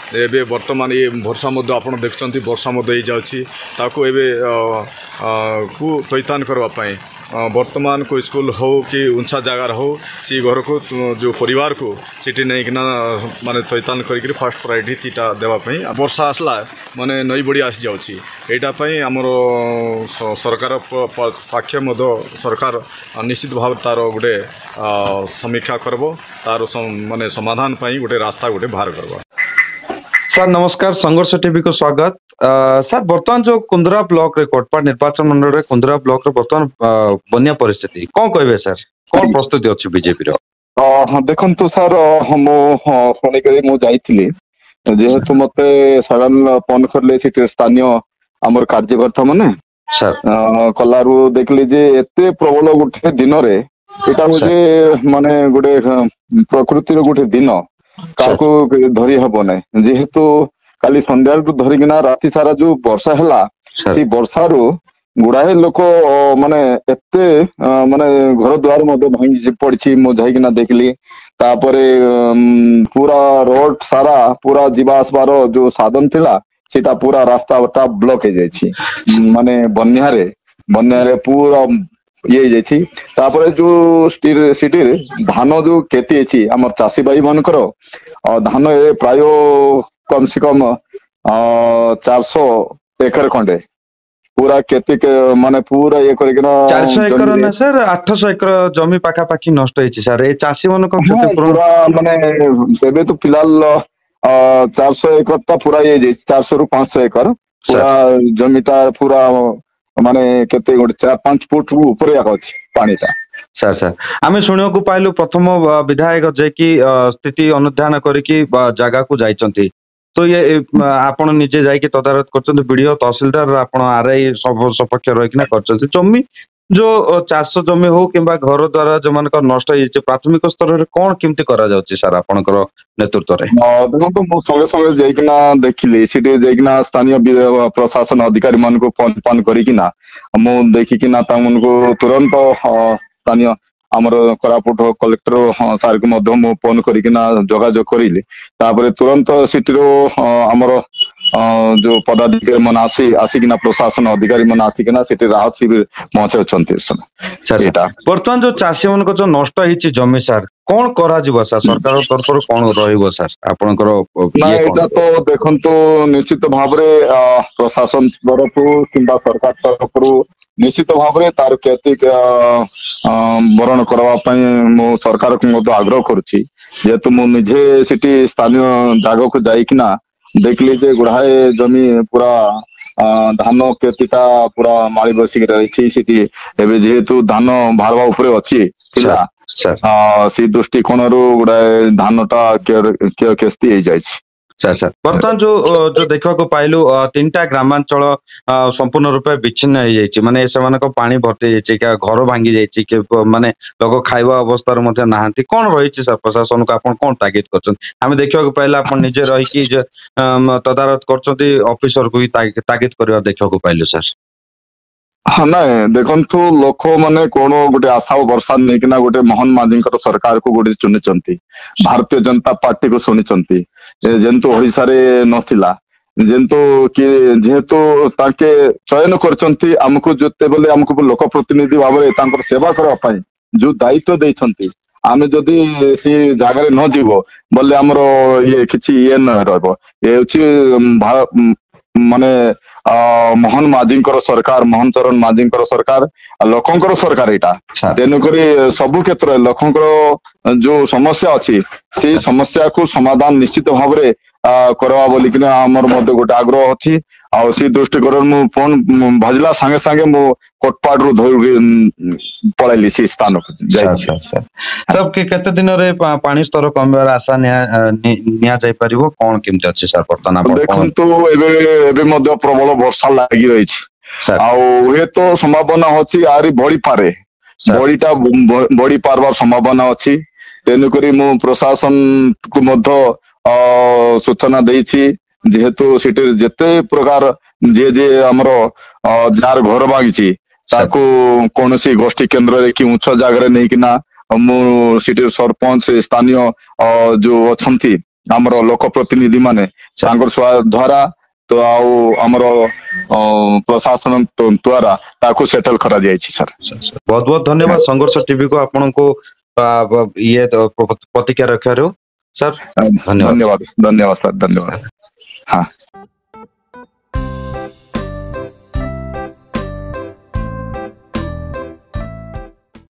ଏବେ ବର୍ତ୍ତମାନ ଏ ବର୍ଷା ମଧ୍ୟ ଆପଣ ଦେଖୁଛନ୍ତି ବର୍ଷା ମଧ୍ୟ ହେଇଯାଉଛି ତାକୁ ଏବେ କୁ ଥଇଥାନ କରିବା ପାଇଁ ବର୍ତ୍ତମାନ को स्कूल हो कि उंचा जगार हो सी घर को जो परिवार को सीटी नहीं कि माने थैतान करी फास्ट प्रायोरिटी सीटा देवाई वर्षा आसला माने नई बड़ी आसी जाऊँगी यहीटापी आमर सरकार पाखे सरकार निश्चित भाव तार गोटे समीक्षा करब तार माने समाधान पाई गोटे रास्ता गोटे बाहर करब। सर नमस्कार, संघर्ष टीवी को स्वागत। सर बर्तमान जो कुंदरा ब्लॉक रे कोटपाड़ निर्वाचन मंडल रे कुंदरा ब्लॉक रे बर्तमान बन्या परिस्थिति कौन कहबे सर, कौन प्रस्तुति अछि बीजेपी रो? देखंतु सर मो फोन करी मो जाईथिली जेहेतु मते सडन फोन करले सिटी स्थानीय हमर कार्यकर्ता माने सर कलारु देखली जे एते प्रबल गुटे दिन रे एटा जे माने गुटे प्रकृति रो गुटे दिन काको धरी हबो नै जेहेतु काली संध्या धरिकिना राति सारा जो वर्षा हैला सी वर्षारू गुड़ाए लोक माने एते माने घर द्वार मध्य भांगी पड़ी मो जाइकिना देखली तापरे पूरा रोड सारा पूरा जीवा आसबार जो साधन थिला सीटा पूरा रास्ता ब्लॉक हो जाइछि माने बन्यारे पूरा ये जाइछि। तापरे जो सिटी रे धान जो खेती अछि हमर चासी भाई मानकर धान ए प्राय कम से कम 400 एकर खंडे पूरा खेती के माने पूरा ये करिकना 400 एकर ना सर 800 एकर जमी पाखा पाखी नष्ट होइछि सर ए चासी मन को क्षति पूरा माने एबे तो फिलहाल 400 एकर ता पूरा ये 400 रु 500 एकर पूरा जमीटा पूरा माने केते गोटे 4-5 फुट ऊपर अछि पानीटा। सर सर आमे सुनियो को पाइलु प्रथम विधायक जे कि स्थिति अनुध्यान करिकि जगह को जाइचंती तो ये आपण निजे जाई के तदारत करचंती वीडियो तहसीलदार आपण आरआई सब सपक्ष रहिकिना करचंती जमी जो 400 जमी हो किंबा घर द्वारा जो मानकर नष्ट होइছে प्राथमिक स्तर रे कोन केमती करा जाउची सर आपनकर नेतृत्व रे? देखो मो संगे संगे जाइकिना देखिली सिटी जाइकिना स्थानीय प्रशासन अधिकारी मन को फोन करिकिना मो देखिकिना ता मन को तुरंत स्थानीय आमर कोरापुट कलेक्टर सार को मध्य मो फोन करिकिना जोगाजोग करिले तापरे तुरंत सिटी रो आमर जो पदाधिकारी मन आसिकिना प्रशासन अधिकारी मन आसिकिना सिटी राहत शिविर पहुंचछंती सर। एटा वर्तमान जो चासी मन को जो नष्ट हिची जमी सर कोन करा जीव सर सरकार तरफ रो कोन रहइबो सर आपनकर ना एटा तो देखंतो निश्चित भाव रे प्रशासन तरफ किंबा सरकार तरफ निश्चित भाव रे तार खेती बरण करवा पई मो सरकार को मो आग्रह करूची जेतु मो निजे सिटी स्थानीय जागा को जाइकिना देखली जे गुड़ाए जमी पूरा धान खेतीटा पूरा माड़ी बसिक रही सिटी एबे जेहेतु धान भारवा उपरे अछि थिला सी दृष्टिकोण रु गुड़ाए धानटा क्षति हो जाइछि। सर सर बर्तमान जो देखा को पाइलु 3टा ग्रामांचल संपूर्ण रूपे विच्छिन्न हो जाइछि माने सेमानक पानी भर्ती जाइछि का घर भांगी जाइछि के माने लोक खाइबा अवस्था रे मध्ये नाहंती कोन रहिछि सर प्रशासन को आपन कोन तागिद करछन हमें देखा को पाइला आपन निजे रही कि तदारत करछंती ऑफिसर को तागिद करबा देखा को पाइलु सर? हाँ ना देखंतु लोक माने कोन गोटे आशा वर्षा नहीं किना गोटे मोहन माझी सरकार को गोटे चुनिचंती भारतीय जनता पार्टी को सुनिचंती जेंतु ओडिसा रे नथिला जेंतु कि जेहेतु ताके चयन करचंती हमको जते बोले हमको लोक प्रतिनिधि भाव रे तांकर सेवा करबा पई जो दायित्व देइछंती आमे जदि सी जागा रे न जीवो बोले हमरो ये किछि ये न रहबो ए होछि माने मोहन माझी सरकार मोहन चरण माझी सरकार लोकंकर सरकार एटा तेणुकरी सबु क्षेत्र लोकंकर जो समस्या अच्छी से समस्या को समाधान निश्चित भाव रे करवा बोली कि हमर मध्य गोटे आग्रह अच्छी आ सी दृष्टिकोण मु फोन भजला संगे संगे मु कोटपाड़ रु पळैली सी स्थान को तब के केते दिन रे पानी स्तर कमबार आशा निया जाय परिबो कोन केमते अछि सर वर्तमान देखंतु एबे मध्य प्रबल वर्षा लागि रही आ हे तो संभावना अछि आरी बड़ी पारे बड़ीटा बड़ी पारबार संभावना अछि तेनुकरी मु प्रशासन को मध्य सूचना देइछि जेहेतु सिटी जेते प्रकार जे हमरो जार घर बागिछि ताको कोनसी गोष्ठी केंद्र रे कि उच्च जागा रे नै किना मु सिटी सरपंच स्थानीय जो अछंती ଆମର ଲୋକ ପ୍ରତିନିଧି ମାନେ ତାଙ୍କର ଦ୍ଵାରା ତ ଆଉ ଆମର ପ୍ରଶାସନ ଦ୍ଵାରା ତାକୁ ସେଟଲ କରାଯାଇଛି ସାର୍। ବହୁତ ବହୁତ ଧନ୍ୟବାଦ ସଂଘର୍ଷ ଟିଭି କୁ ଆପଣଙ୍କୁ ଇଏ ପ୍ରତିକ୍ରିୟା ରଖିବାରୁ ସାର୍। ଧନ୍ୟବାଦ ଧନ୍ୟବାଦ ସାର୍ ଧନ୍ୟବାଦ। ହଁ।